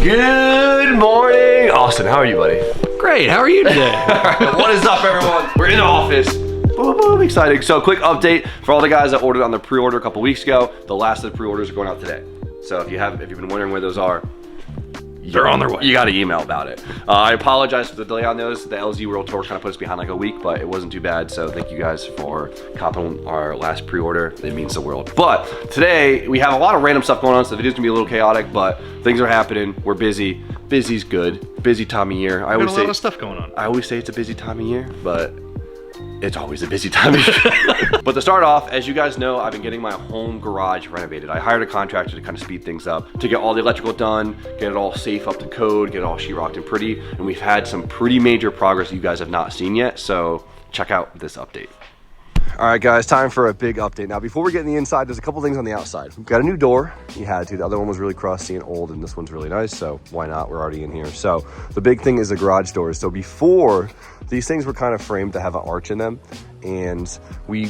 Good morning, Austin. How are you, buddy? Great. How are you today? What is up, everyone? We're in the office. Boom, boom, exciting. So, quick update for all the guys that ordered on the pre-order a couple weeks ago. The last of the pre-orders are going out today. So, if you've been wondering where those are, they're on their way. You got to email about it. I apologize for the delay on those. The LZ World Tour kind of put us behind like a week, but it wasn't too bad. So thank you guys for copping our last pre-order. It means the world. But today we have a lot of random stuff going on, so the video's gonna be a little chaotic, but things are happening. We're busy. Busy's good. Busy time of year. I always say a lot of stuff going on. I always say it's a busy time of year, but it's always a busy time of year. But to start off, as you guys know, I've been getting my home garage renovated. I hired a contractor to kind of speed things up, to get all the electrical done, get it all safe up to code, get it all sheetrocked and pretty. And we've had some pretty major progress you guys have not seen yet. So check out this update. All right, guys, time for a big update. Now, before we get in the inside, there's a couple things on the outside. We've got a new door. You had to. The other one was really crusty and old, and this one's really nice, so why not? We're already in here. So the big thing is the garage doors. So before, these things were kind of framed to have an arch in them, and we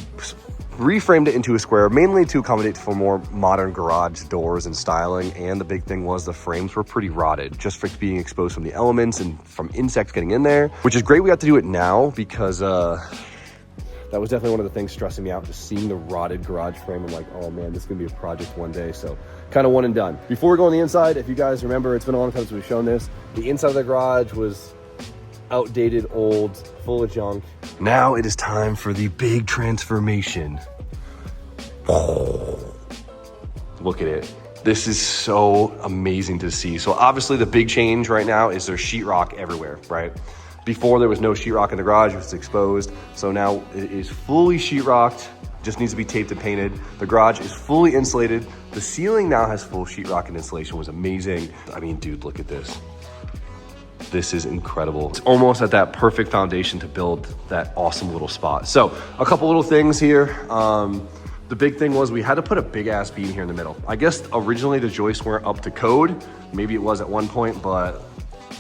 reframed it into a square, mainly to accommodate for more modern garage doors and styling. And the big thing was the frames were pretty rotted, just for being exposed from the elements and from insects getting in there, which is great we got to do it now because that was definitely one of the things stressing me out, just seeing the rotted garage frame. I'm like, oh man, this is gonna be a project one day. So kind of one and done. Before we go on the inside, if you guys remember, it's been a long time since we've shown this. The inside of the garage was outdated, old, full of junk. Now it is time for the big transformation. Oh, look at it. This is so amazing to see. So obviously the big change right now is there's sheetrock everywhere, right? Before there was no sheetrock in the garage, it was exposed. So now it is fully sheetrocked, just needs to be taped and painted. The garage is fully insulated. The ceiling now has full sheetrock and insulation, was amazing. I mean, dude, look at this. This is incredible. It's almost at that perfect foundation to build that awesome little spot. So a couple little things here. The big thing was we had to put a big ass beam here in the middle. I guess originally the joists weren't up to code. Maybe it was at one point, but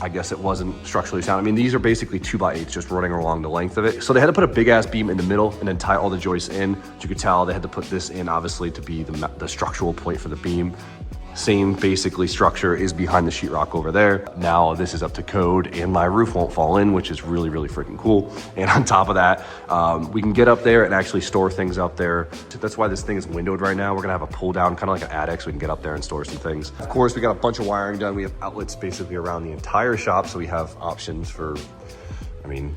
I guess it wasn't structurally sound. I mean, these are basically 2x8s just running along the length of it. So they had to put a big ass beam in the middle and then tie all the joists in. As you could tell, they had to put this in obviously to be the structural point for the beam. Same basically structure is behind the sheetrock over there. Now this is up to code and my roof won't fall in, which is really, really freaking cool. And on top of that, we can get up there and actually store things up there. That's why this thing is windowed right now. We're gonna have a pull down, kind of like an attic, so we can get up there and store some things. Of course, we got a bunch of wiring done. We have outlets basically around the entire shop, so we have options for, I mean,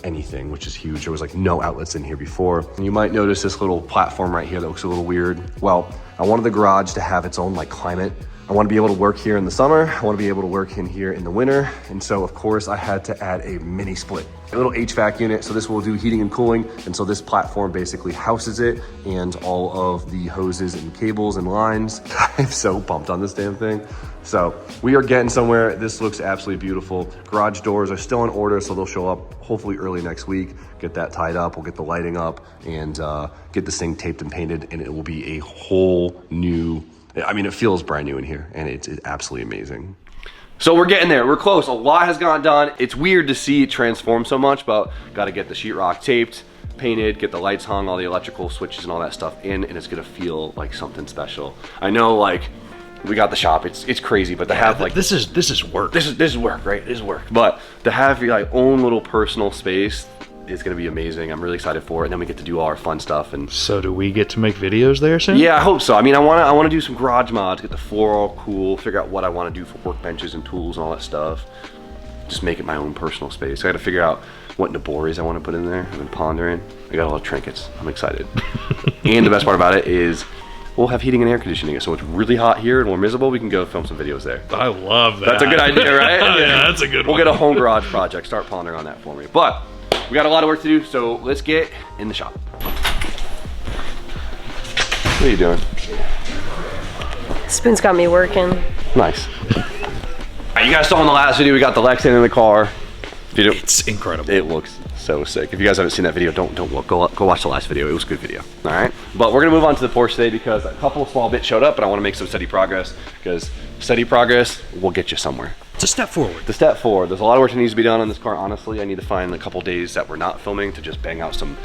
anything, which is huge. There was like no outlets in here before. And you might notice this little platform right here that looks a little weird. Well, I wanted the garage to have its own like climate. I want to be able to work here in the summer. I want to be able to work in here in the winter. And so of course I had to add a mini split, a little HVAC unit. So this will do heating and cooling. And so this platform basically houses it and all of the hoses and cables and lines. I'm so pumped on this damn thing. So we are getting somewhere. This looks absolutely beautiful. Garage doors are still in order, so they'll show up hopefully early next week. Get that tied up, we'll get the lighting up and get this thing taped and painted, and it will be a whole new, I mean, it feels brand new in here and it's absolutely amazing. So we're getting there, we're close. A lot has gone done. It's weird to see it transform so much, but gotta get the sheetrock taped, painted, get the lights hung, all the electrical switches and all that stuff in, and it's gonna feel like something special. I know, like, we got the shop, it's crazy, but to have like this is work. This is work, right? This is work. But to have your like own little personal space is gonna be amazing. I'm really excited for it. And then we get to do all our fun stuff. And so do we get to make videos there soon? Yeah, I hope so. I mean, I wanna do some garage mods, get the floor all cool, figure out what I wanna do for workbenches and tools and all that stuff. Just make it my own personal space. I gotta figure out what Nabores I wanna put in there. I've been pondering. I got a lot of trinkets. I'm excited. And the best part about it is we'll have heating and air conditioning. So it's really hot here and we're miserable, we can go film some videos there. I love that. That's a good idea, right? Yeah, that's a good one. We'll get a home garage project. Start pondering on that for me. But we got a lot of work to do, so let's get in the shop. What are you doing? Spoon's got me working. Nice. All right, you guys saw in the last video, we got the Lexan in the car. It's incredible. It looks so sick. If you guys haven't seen that video, don't look. Go watch the last video. It was a good video. All right. But we're gonna move on to the Porsche today because a couple of small bits showed up, and I want to make some steady progress because steady progress will get you somewhere. It's a step forward. The step forward. There's a lot of work that needs to be done on this car. Honestly, I need to find a couple days that we're not filming to just bang out some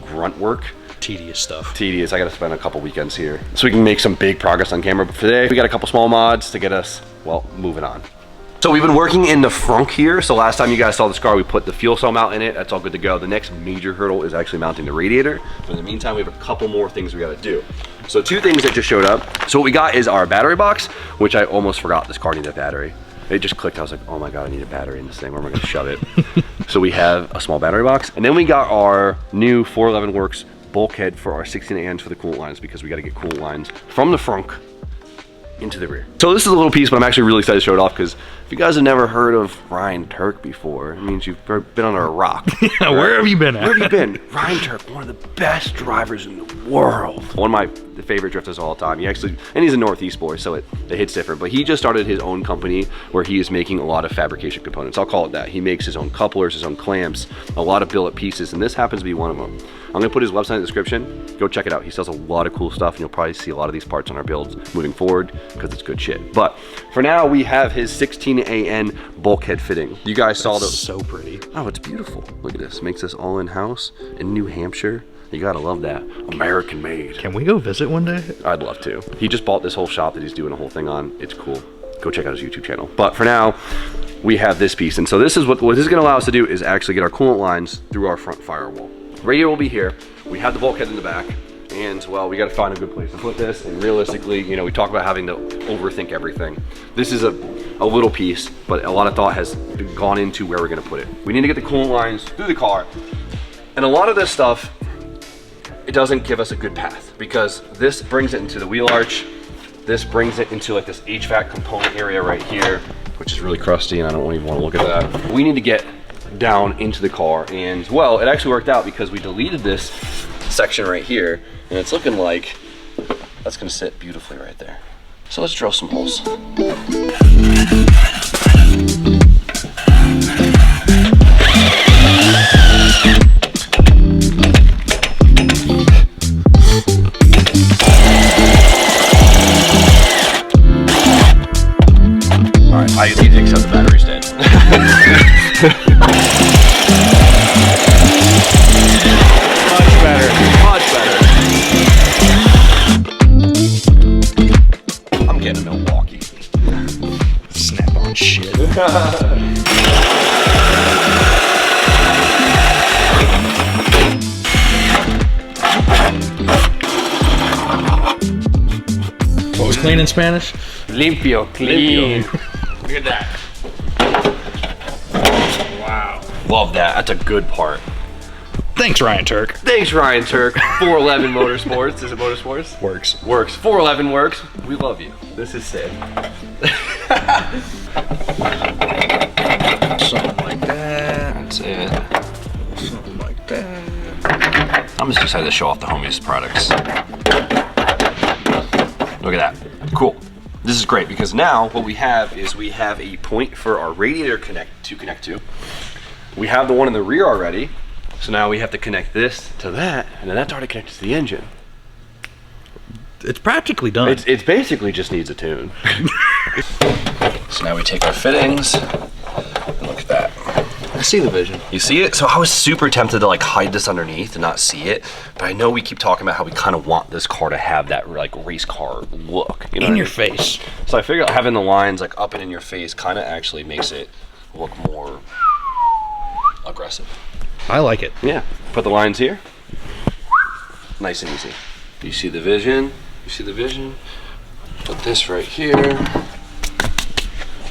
grunt work. Tedious stuff. Tedious. I got to spend a couple weekends here so we can make some big progress on camera. But today we got a couple small mods to get us, well, moving on. So we've been working in the frunk here. So last time you guys saw this car, we put the fuel cell mount in it. That's all good to go. The next major hurdle is actually mounting the radiator. But in the meantime, we have a couple more things we gotta do. So 2 things that just showed up. So what we got is our battery box, which I almost forgot this car needed a battery. It just clicked. I was like, oh my God, I need a battery in this thing. Where am I gonna shove it? So we have a small battery box. And then we got our new 411 Works bulkhead for our 16 ANs for the coolant lines, because we gotta get coolant lines from the frunk into the rear. So this is a little piece, but I'm actually really excited to show it off, because if you guys have never heard of Ryan Turk before, it means you've been under a rock. Yeah, right? Where have you been at? Where have you been? Ryan Turk, one of the best drivers in the world. One of my favorite drifters of all time. And he's a Northeast boy, so it hits different, but he just started his own company where he is making a lot of fabrication components. I'll call it that. He makes his own couplers, his own clamps, a lot of billet pieces, and this happens to be one of them. I'm gonna put his website in the description. Go check it out. He sells a lot of cool stuff, and you'll probably see a lot of these parts on our builds moving forward, because it's good shit. But for now, we have his 16 AN bulkhead fitting. You guys saw those. So pretty. Oh, it's beautiful. Look at this. Makes this all in-house in New Hampshire. You gotta love that. American made. Can we go visit one day? I'd love to. He just bought this whole shop that he's doing a whole thing on. It's cool. Go check out his YouTube channel. But for now, we have this piece. And so this is what this is gonna allow us to do, is actually get our coolant lines through our front firewall. The radio will be here. We have the bulkhead in the back. And well, we gotta find a good place to put this. And realistically, you know, we talk about having to overthink everything. This is a little piece, but a lot of thought has gone into where we're gonna put it. We need to get the coolant lines through the car. And a lot of this stuff, it doesn't give us a good path, because this brings it into the wheel arch. This brings it into like this HVAC component area right here, which is really crusty, and I don't even want to look at that. We need to get down into the car, and well, it actually worked out, because we deleted this section right here, and it's looking like that's gonna sit beautifully right there. So let's drill some holes. I need to accept the batteries dead. Much better. Much better. I'm getting a Milwaukee. Snap on shit. What was clean in Spanish? Limpio, clean. Look at that. Wow. Love that. That's a good part. Thanks, Ryan Turk. Thanks, Ryan Turk. 411 Motorsports. Is it Motorsports? Works. Works. 411 Works. We love you. This is sick. Something like that. That's it. Something like that. I'm just excited to show off the homies products. Look at that. Cool. This is great, because now what we have is we have a point for our radiator connect to. We have the one in the rear already. So now we have to connect this to that, and then that's already connected to the engine. It's practically done. It basically just needs a tune. So now we take our fittings, and look at that. I see the vision. You see it? So I was super tempted to like hide this underneath and not see it, but I know we keep talking about how we kind of want this car to have that like race car look. You know In what your I mean? face. So I figured having the lines like up and in your face kind of actually makes it look more aggressive. I like it. Yeah, put the lines here. Nice and easy. You see the vision? You see the vision? Put this right here.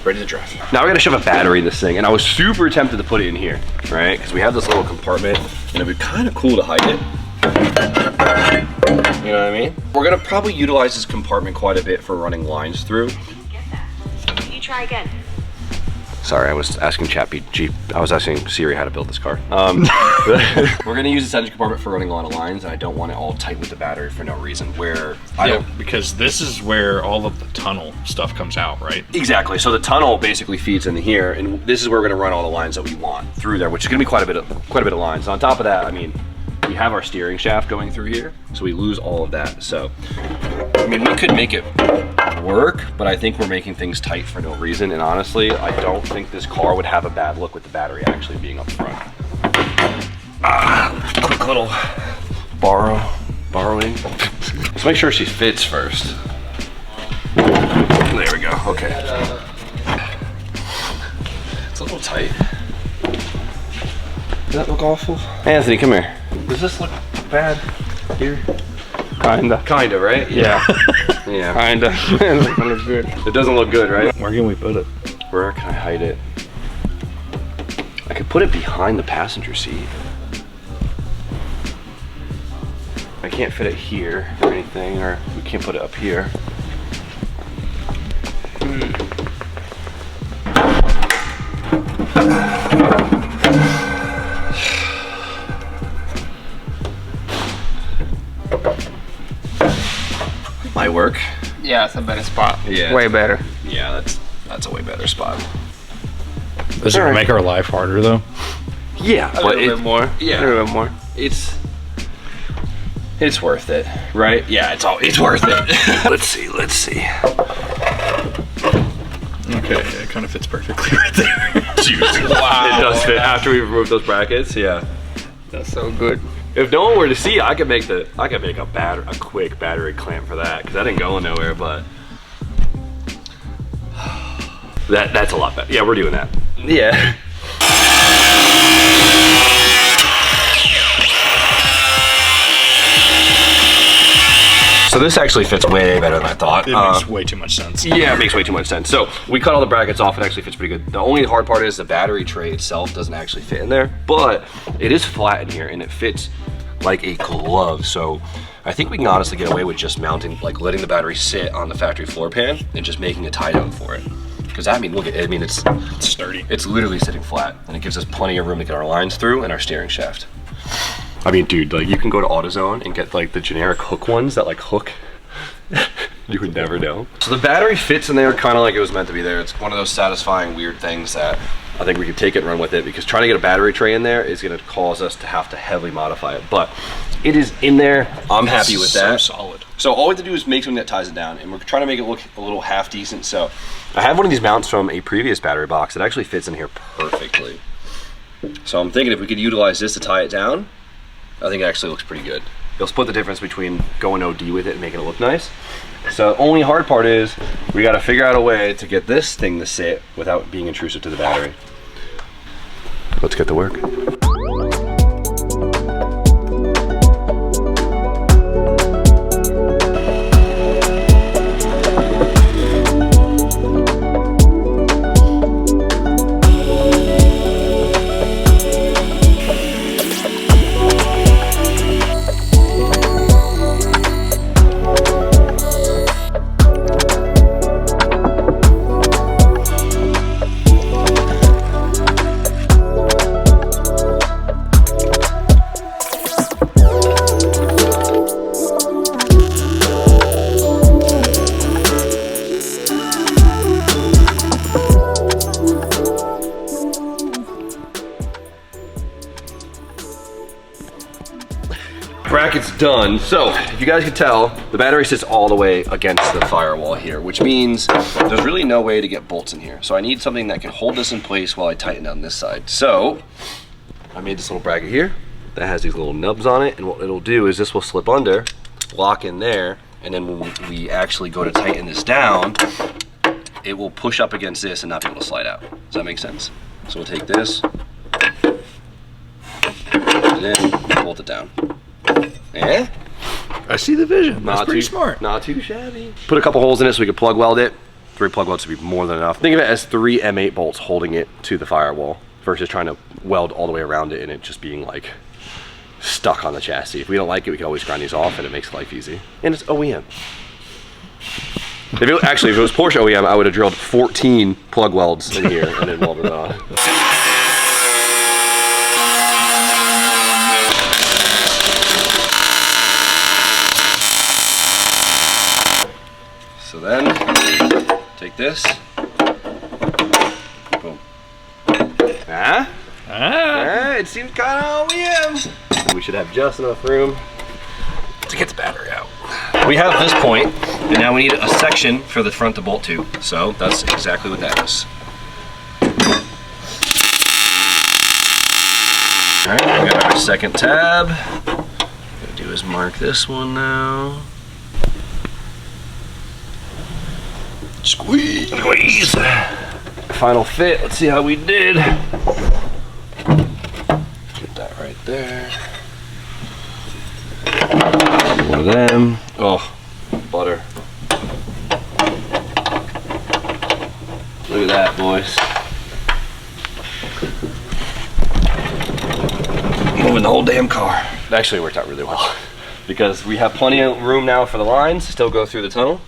Ready to drive. Now we gotta shove a battery in this thing, and I was super tempted to put it in here, right? Because we have this little compartment, and it'd be kind of cool to hide it. You know what I mean? We're gonna probably utilize this compartment quite a bit for running lines through. Get that. Can you try again? Sorry, I was asking I was asking Siri how to build this car. We're gonna use this engine compartment for running a lot of lines, and I don't want it all tight with the battery for no reason. Because this is where all of the tunnel stuff comes out, right? Exactly. So the tunnel basically feeds into here, and this is where we're gonna run all the lines that we want through there, which is gonna be quite a bit of lines. And on top of that, I mean, we have our steering shaft going through here, so we lose all of that. So, I mean, we could make it work, but I think we're making things tight for no reason. And honestly, I don't think this car would have a bad look with the battery actually being up front. Quick little borrowing. Let's make sure she fits first. There we go. Okay. little tight. Does that look awful? Anthony, come here. Does this look bad here? Kinda, right? Yeah. Yeah. Kinda. It doesn't look good. It doesn't look good, right? Where can we put it? Where can I hide it? I could put it behind the passenger seat. I can't fit it here or anything, or we can't put it up here. Might work. Yeah, it's a better spot. Yeah. Way better. Yeah, that's a way better spot. Does it make our life harder though? Yeah, A little bit more. Yeah. A little bit more. It's worth it, right? Yeah, it's worth it. Let's see. Okay, yeah, it kind of fits perfectly right there. Wow. It does fit after we remove those brackets. Yeah. That's so good. If no one were to see, I could make a quick battery clamp for that because that ain't going nowhere. But that's a lot better. Yeah, we're doing that. Yeah. So this actually fits way better than I thought. It makes way too much sense. Yeah, it makes way too much sense. So we cut all the brackets off. It actually fits pretty good. The only hard part is the battery tray itself doesn't actually fit in there, but it is flat in here and it fits like a glove. So I think we can honestly get away with just mounting, like letting the battery sit on the factory floor pan and just making a tie down for it. Because I mean, look at it. I mean, it's sturdy. It's literally sitting flat and it gives us plenty of room to get our lines through and our steering shaft. I mean, dude, like you can go to AutoZone and get like the generic hook ones that like hook. You would never know. So the battery fits in there kind of like it was meant to be there. It's one of those satisfying weird things that I think we could take it and run with it, because trying to get a battery tray in there is going to cause us to have to heavily modify it. But it is in there. I'm happy with that. So solid. So all we have to do is make something that ties it down, and we're trying to make it look a little half decent. So I have one of these mounts from a previous battery box that actually fits in here perfectly. So I'm thinking if we could utilize this to tie it down, I think it actually looks pretty good. You'll split the difference between going OD with it and making it look nice. So the only hard part is we got to figure out a way to get this thing to sit without being intrusive to the battery. Let's get to work. Bracket's done. So if you guys can tell, the battery sits all the way against the firewall here, which means there's really no way to get bolts in here. So I need something that can hold this in place while I tighten down this side. So I made this little bracket here that has these little nubs on it, and what it'll do is this will slip under, lock in there, and then when we actually go to tighten this down, it will push up against this and not be able to slide out. Does that make sense? So we'll take this and then bolt it down. Yeah? I see the vision. That's pretty smart. Not too shabby. Put a couple holes in it so we could plug weld it. 3 plug welds would be more than enough. Think of it as 3 M8 bolts holding it to the firewall versus trying to weld all the way around it and it just being like stuck on the chassis. If we don't like it, we can always grind these off and it makes life easy. And it's OEM. If it was Porsche OEM, I would have drilled 14 plug welds in here and then welded it on. So then, take this, boom. It seems kind of OEM. We should have just enough room to get the battery out. We have this point, and now we need a section for the front to bolt to. So that's exactly what that is. All right, we got our second tab. What I'm gonna do is mark this one now. Squeeze. Squeeze. final fit. Let's see how we did. Get that right there. One of them. Oh, butter. Look at that, boys. Moving the whole damn car. It actually worked out really well because we have plenty of room now for the lines to still go through the tunnel.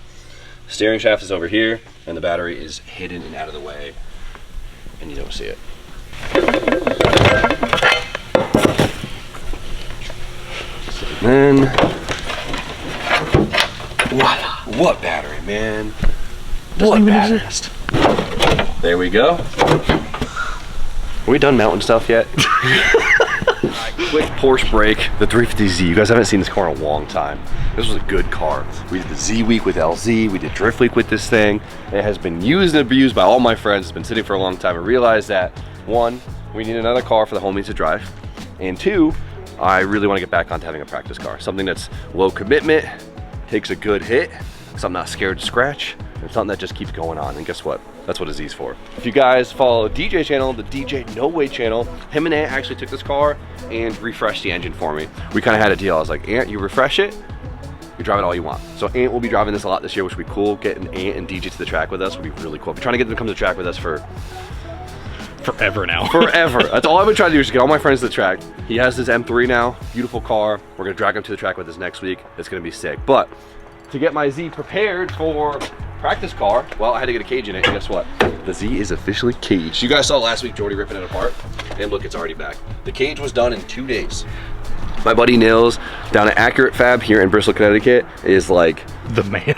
Steering shaft is over here and the battery is hidden and out of the way and you don't see it. And then, voila. What battery, man? What battery? There we go. Are we done mountain stuff yet? Quick Porsche break, the 350Z. You guys haven't seen this car in a long time. This was a good car. We did the Z week with LZ, we did drift week with this thing. It has been used and abused by all my friends. It's been sitting for a long time. I realized that, one, we need another car for the homies to drive. And two, I really want to get back onto having a practice car. Something that's low commitment, takes a good hit, so I'm not scared to scratch, and something that just keeps going on. And guess what? That's what a Z's for. If you guys follow DJ channel, the DJ No Way channel, him and Ant actually took this car and refreshed the engine for me. We kind of had a deal. I was like, Ant, you refresh it, you drive it all you want. So Ant will be driving this a lot this year, which would be cool. Getting Ant and DJ to the track with us would be really cool. I've been trying to get them to come to the track with us for forever now. Forever. That's all I've been trying to do is to get all my friends to the track. He has his M3 now, beautiful car. We're gonna drag him to the track with us next week. It's gonna be sick. But to get my Z prepared for practice car, well, I had to get a cage in it, and guess what? The Z is officially caged. You guys saw last week Jordy ripping it apart, and look, it's already back. The cage was done in 2 days. My buddy Nils down at Accurate Fab here in Bristol, Connecticut is like the man.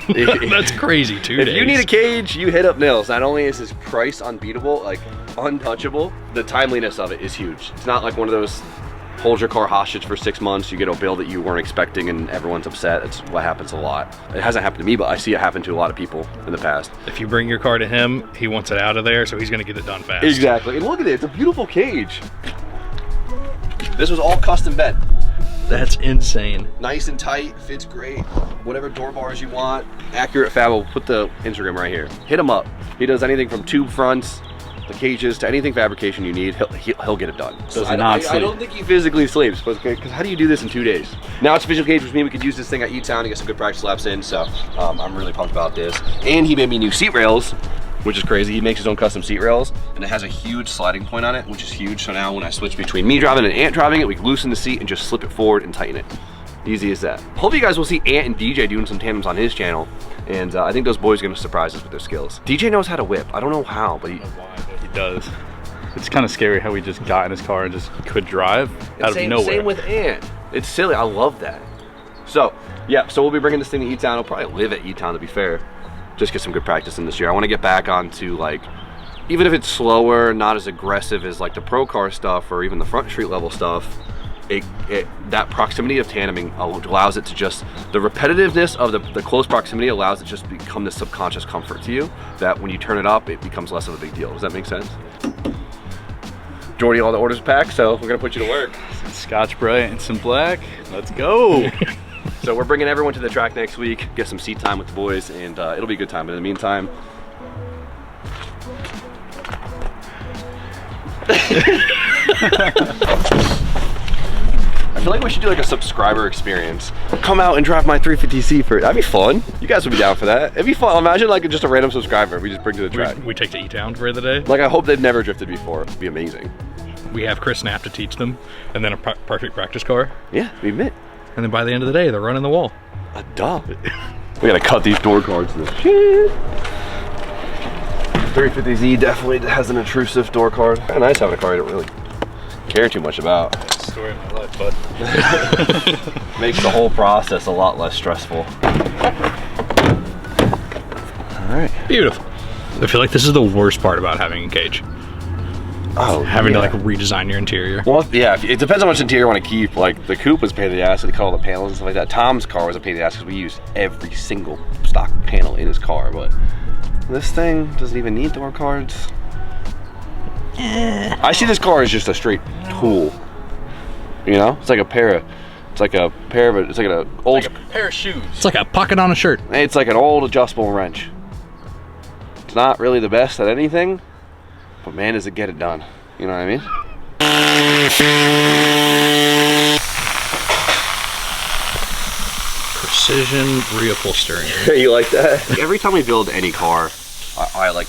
That's crazy. 2 days. If you need a cage, you hit up Nils. Not only is his price unbeatable, like untouchable, the timeliness of it is huge. It's not like one of those hold your car hostage for 6 months, you get a bill that you weren't expecting and everyone's upset. It's what happens a lot. It hasn't happened to me, but I see it happen to a lot of people in the past. If you bring your car to him, he wants it out of there, so he's gonna get it done fast. Exactly, and look at it, it's a beautiful cage. This was all custom bent. That's insane. Nice and tight, fits great. Whatever door bars you want. Accurate Fab, will put the Instagram right here. Hit him up. He does anything from tube fronts, the cages, to anything fabrication you need, he'll get it done. Does he not sleep? I don't think he physically sleeps, because how do you do this in 2 days? Now it's visual cage, which means we could use this thing at E-Town to get some good practice laps in, so I'm really pumped about this. And he made me new seat rails, which is crazy. He makes his own custom seat rails, and it has a huge sliding point on it, which is huge. So now when I switch between me driving and Ant driving it, we can loosen the seat and just slip it forward and tighten it. Easy as that. Hopefully you guys will see Ant and DJ doing some tandems on his channel, and I think those boys are gonna surprise us with their skills. DJ knows how to whip. I don't know how, but he does. It's kind of scary how we just got in his car and just could drive out of nowhere. Same with Ant. It's silly. I love that. So yeah, so we'll be bringing this thing to E-Town. I'll probably live at E-Town, to be fair. Just get some good practice in this year. I want to get back onto, like, even if it's slower, not as aggressive as like the pro car stuff or even the front street level stuff, that proximity of tandeming allows it to just, the repetitiveness of the close proximity allows it to just become this subconscious comfort to you, that when you turn it up, it becomes less of a big deal. Does that make sense? Jordy, all the orders packed, so we're gonna put you to work. Some Scotch Brite and some black. Let's go. So we're bringing everyone to the track next week, get some seat time with the boys, and it'll be a good time. But in the meantime, I feel like we should do like a subscriber experience. Come out and drive my 350Z for it. That'd be fun. You guys would be down for that. It'd be fun. Imagine like just a random subscriber we just bring to the track. We take to E-Town for the day. Like, I hope they've never drifted before. It'd be amazing. We have Chris Knapp to teach them, and then a perfect practice car. Yeah, we admit. And then by the end of the day, they're running the wall. Duh. We gotta cut these door cards to this shit. 350Z definitely has an intrusive door card. Kind of nice having a car I don't really care too much about. Story of my life, bud. Makes the whole process a lot less stressful. All right. Beautiful. I feel like this is the worst part about having a cage. Oh, having to like redesign your interior. Well, yeah, it depends on which interior you want to keep. Like the coupe was a pain in the ass, so they cut all the panels and stuff like that. Tom's car was a pain in the ass because we used every single stock panel in his car, but this thing doesn't even need door cards. I see this car as just a straight tool. You know, it's like a pair of, it's like an old, like a pair of shoes. It's like a pocket on a shirt. It's like an old adjustable wrench. It's not really the best at anything, But man, does it get it done. You know what I mean? Precision reupholstering. You like that? Like every time we build any car, I like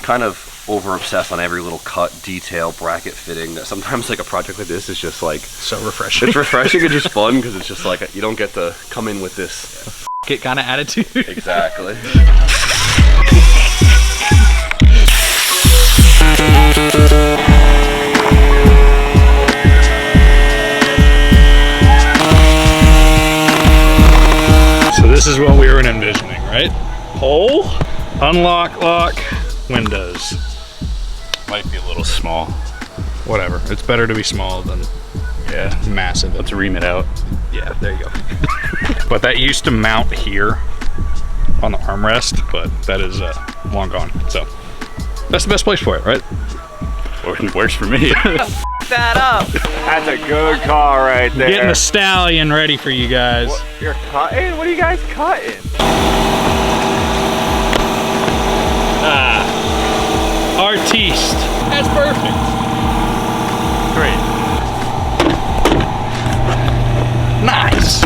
kind of over obsess on every little cut, detail, bracket fitting. That sometimes like a project like this is just like So refreshing. it's refreshing and just fun because it's just like you don't get to come in with this. Get kind of attitude. Exactly. So this is what we were envisioning, right? Hole, unlock, lock, windows. Might be a little small. Whatever. It's better to be small than massive. Let's ream it out. Yeah, there you go. But that used to mount here on the armrest, but that is long gone. So that's the best place for it, right? Works for me. That up. That's a good car right there. Getting the stallion ready for you guys. You're cutting? What are you guys cutting? Artiste. That's perfect. Great. Nice.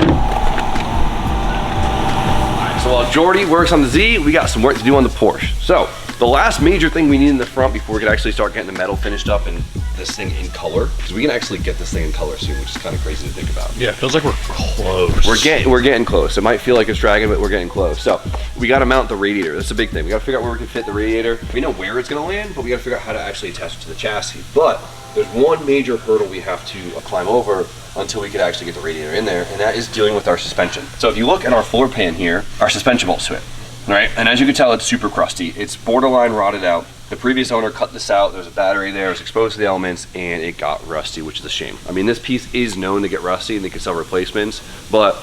So while Jordy works on the Z, we got some work to do on the Porsche. So the last major thing we need in the front before we can actually start getting the metal finished up and this thing in color, because we can actually get this thing in color soon, which is kind of crazy to think about. Yeah, it feels like we're close. We're getting close. It might feel like it's dragging, but we're getting close. So we got to mount the radiator. That's a big thing. We got to figure out where we can fit the radiator. We know where it's going to land, but we got to figure out how to actually attach it to the chassis. But there's one major hurdle we have to climb over until we could actually get the radiator in there, and that is dealing with our suspension. So if you look at our floor pan here, our suspension bolts to it, right? And as you can tell, it's super crusty. It's borderline rotted out. The previous owner cut this out. There was a battery there. It was exposed to the elements, and it got rusty, which is a shame. I mean, this piece is known to get rusty, and they can sell replacements, but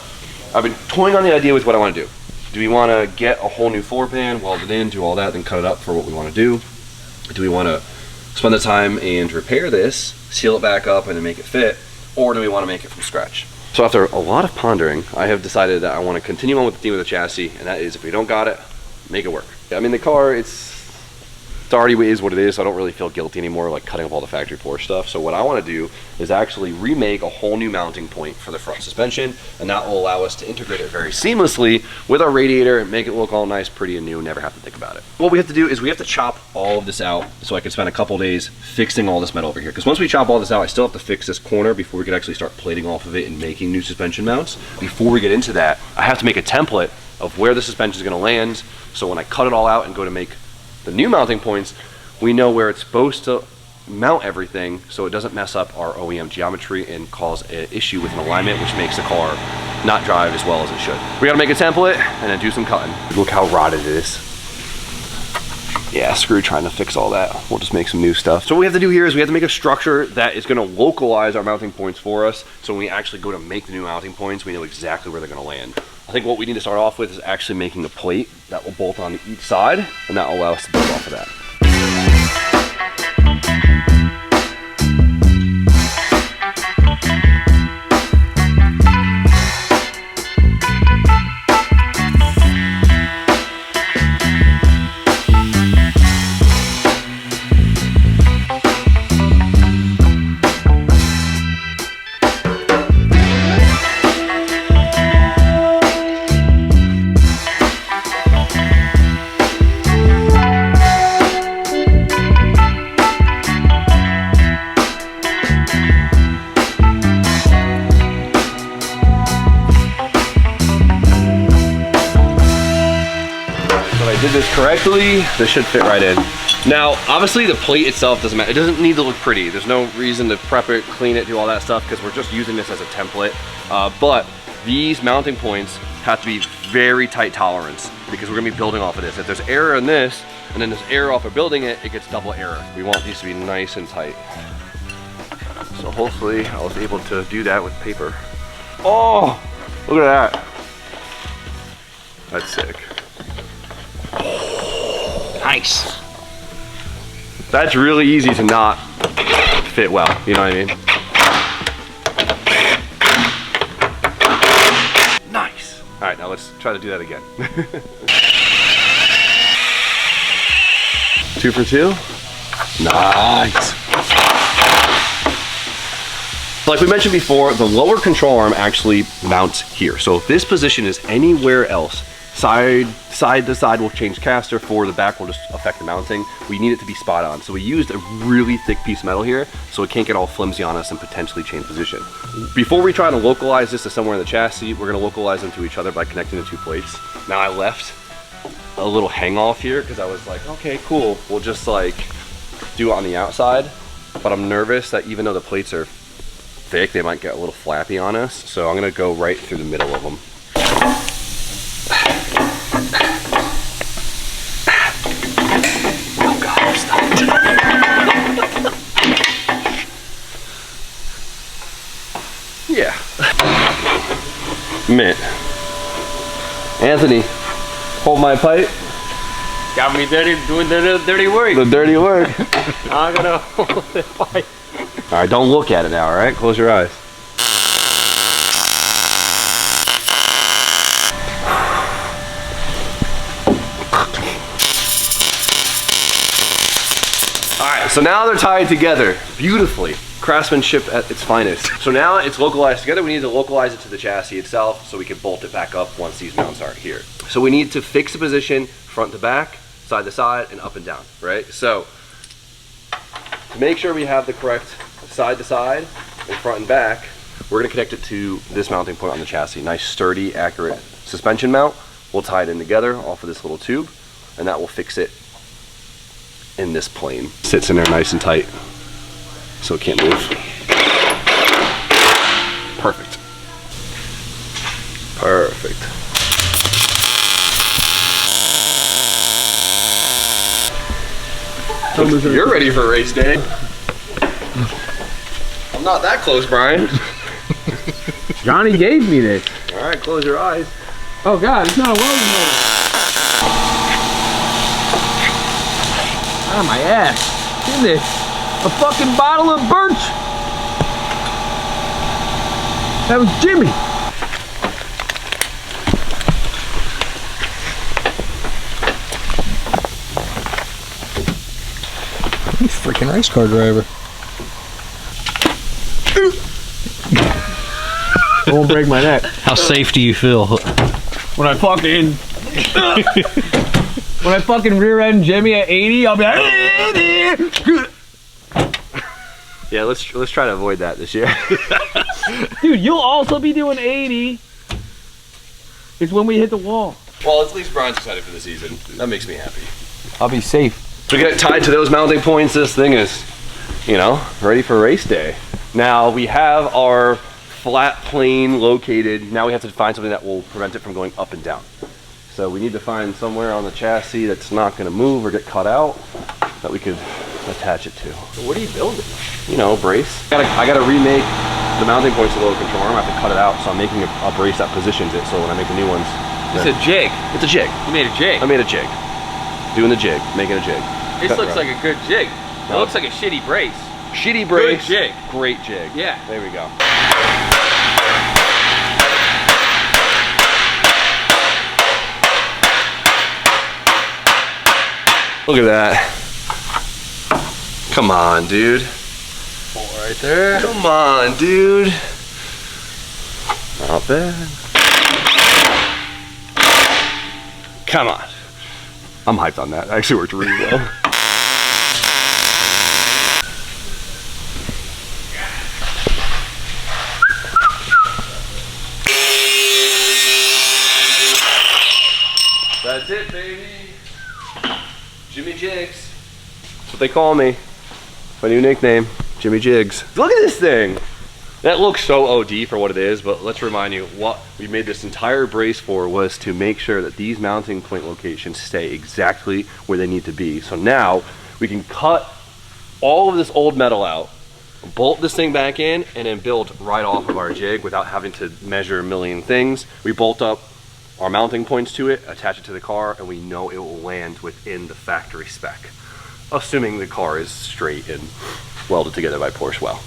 I've been toying on the idea with what I want to do. Do we want to get a whole new floor pan, weld it in, do all that, then cut it up for what we want to do? Do we want to spend the time and repair this, seal it back up, and then make it fit? Or do we want to make it from scratch? So after a lot of pondering, I have decided that I want to continue on with the theme of the chassis, and that is if we don't got it, make it work. I mean, the car, it's already is what it is, so I don't really feel guilty anymore like cutting up all the factory Porsche stuff. So what I want to do is actually remake a whole new mounting point for the front suspension, and that will allow us to integrate it very seamlessly with our radiator and make it look all nice, pretty, and new, never have to think about it. What we have to do is we have to chop all of this out so I can spend a couple days fixing all this metal over here, because once we chop all this out, I still have to fix this corner before we can actually start plating off of it and making new suspension mounts. Before we get into that, I have to make a template of where the suspension is going to land, so when I cut it all out and go to make the new mounting points, we know where it's supposed to mount everything so it doesn't mess up our OEM geometry and cause an issue with an alignment, which makes the car not drive as well as it should. We gotta make a template and then do some cutting. Look how rotted it is. Yeah, screw trying to fix all that. We'll just make some new stuff. So what we have to do here is we have to make a structure that is gonna localize our mounting points for us, so when we actually go to make the new mounting points, we know exactly where they're gonna land. I think what we need to start off with is actually making a plate that will bolt on each side, and that will allow us to build off of that. Did this correctly, this should fit right in. Now, obviously the plate itself doesn't matter. It doesn't need to look pretty. There's no reason to prep it, clean it, do all that stuff, because we're just using this as a template. But these mounting points have to be very tight tolerance, because we're gonna be building off of this. If there's error in this, and then there's error off of building it, it gets double error. We want these to be nice and tight. So hopefully I was able to do that with paper. Oh, look at that. That's sick. Nice. That's really easy to not fit well, you know what I mean? Nice. All right, now let's try to do that again. 2 for 2. Nice. Like we mentioned before, the lower control arm actually mounts here. So if this position is anywhere else, side to side will change caster, forward to back will just affect the mounting. We need it to be spot on. So we used a really thick piece of metal here so it can't get all flimsy on us and potentially change position. Before we try to localize this to somewhere in the chassis, we're gonna localize them to each other by connecting the two plates. Now I left a little hang off here because I was like, okay, cool. We'll just like do it on the outside, but I'm nervous that even though the plates are thick, they might get a little flappy on us. So I'm gonna go right through the middle of them. Oh God, I'm stopped. Yeah. Mint. Anthony, hold my pipe. Got me doing the dirty work. The dirty work. I'm gonna hold the pipe. All right, don't look at it now, all right? Close your eyes. All right, so now they're tied together beautifully. Craftsmanship at its finest. So now it's localized together. We need to localize it to the chassis itself so we can bolt it back up once these mounts are here. So we need to fix the position front to back, side to side, and up and down, right? So to make sure we have the correct side to side and front and back, we're gonna connect it to this mounting point on the chassis. Nice, sturdy, accurate suspension mount. We'll tie it in together off of this little tube, and that will fix it in this plane. Sits in there nice and tight, so it can't move. Perfect. Perfect. You're ready for race day. I'm not that close, Brian. Johnny gave me this. All right, close your eyes. Oh God, it's not a welding motor. Ah, my ass. In this. A fucking bottle of birch. That was Jimmy. You freaking race car driver. I won't break my neck. How safe do you feel? When I fucking rear end Jimmy at 80, I'll be like, Yeah, let's try to avoid that this year. dude, you'll also be doing 80. It's when we hit the wall. Well, at least Brian's excited for the season. That makes me happy. I'll be safe. So we get it tied to those mounting points. This thing is, you know, ready for race day. Now we have our flat plane located. Now we have to find something that will prevent it from going up and down. So we need to find somewhere on the chassis that's not gonna move or get cut out that we could attach it to. So what are you building? You know, brace. I gotta remake the mounting points of the lower control arm. I have to cut it out, so I'm making a brace that positions it so when I make the new ones. It's a jig. It's a jig. You made a jig. I made a jig. Doing the jig, making a jig. This Cut looks right. like a good jig. It looks like a shitty brace. Shitty brace. Good jig. Great jig. Yeah. There we go. Look at that. Come on, dude. Right there. Come on, dude. Not bad. Come on. I'm hyped on that. It actually worked really well. That's it, baby. Jimmy Jigs. That's what they call me. My new nickname, Jimmy Jigs. Look at this thing. That looks so OD for what it is, but let's remind you, what we made this entire brace for was to make sure that these mounting point locations stay exactly where they need to be. So now we can cut all of this old metal out, bolt this thing back in, and then build right off of our jig without having to measure a million things. We bolt up our mounting points to it, attach it to the car, and we know it will land within the factory spec, assuming the car is straight and welded together by Porsche well.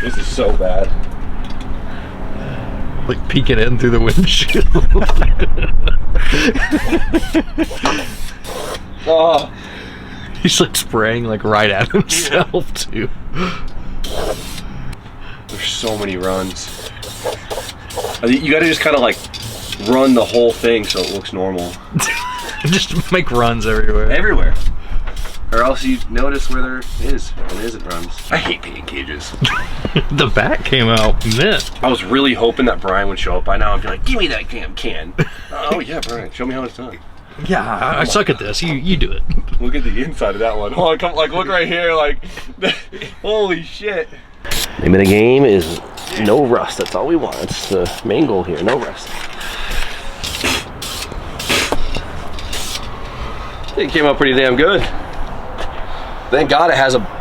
This is so bad. Like peeking in through the windshield. Oh, He's like spraying like right at himself too. There's so many runs. You gotta just kind of like run the whole thing so it looks normal. Just make runs everywhere. Everywhere. Or else you notice where there is and isn't runs. I hate painting cages. The back came out mint. I was really hoping that Brian would show up by now and be like, give me that damn can. Oh yeah, Brian, show me how it's done. Yeah, I suck at this. You do it. Look at the inside of that one. Oh, come, like look right here, like, holy shit. Name of the game is no rust. That's all we want. It's the main goal here, no rust. I think it came out pretty damn good. Thank God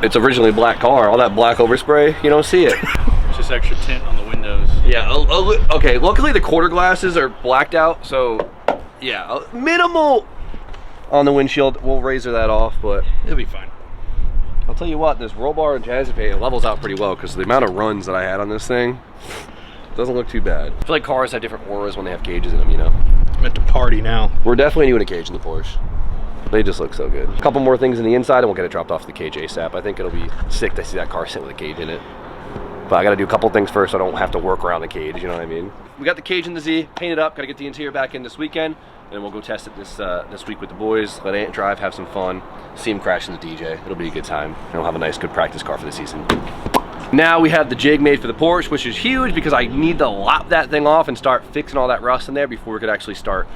it's originally a black car. All that black overspray, you don't see it. It's just extra tint on the windows. Yeah, okay, luckily the quarter glasses are blacked out, so yeah, minimal on the windshield. We'll razor that off, but It'll be fine. I'll tell you what, this roll bar and jazzy paint, it levels out pretty well because the amount of runs that I had on this thing doesn't look too bad. I feel like cars have different auras when they have cages in them, you know? I'm at the party now. We're definitely doing a cage in the Porsche. They just look so good. A couple more things in the inside and we'll get it dropped off to the cage ASAP. I think it'll be sick to see that car sit with a cage in it. But I gotta do a couple things first so I don't have to work around the cage, you know what I mean? We got the cage in the Z, painted up, gotta get the interior back in this weekend, and we'll go test it this week with the boys, let Ant drive, have some fun, see him crash in the DJ. It'll be a good time, and we'll have a nice, good practice car for the season. Now we have the jig made for the Porsche, which is huge because I need to lop that thing off and start fixing all that rust in there before we could actually start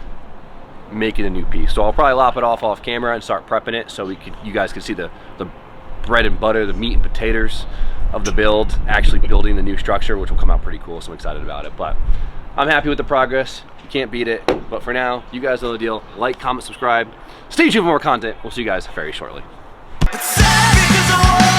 making a new piece. So I'll probably lop it off camera and start prepping it so you guys can see the bread and butter, the meat and potatoes of the build, actually building the new structure, which will come out pretty cool, so I'm excited about it. But I'm happy with the progress. You can't beat it. But for now, you guys know the deal. Like, comment, subscribe. Stay tuned for more content. We'll see you guys very shortly. It's sad because I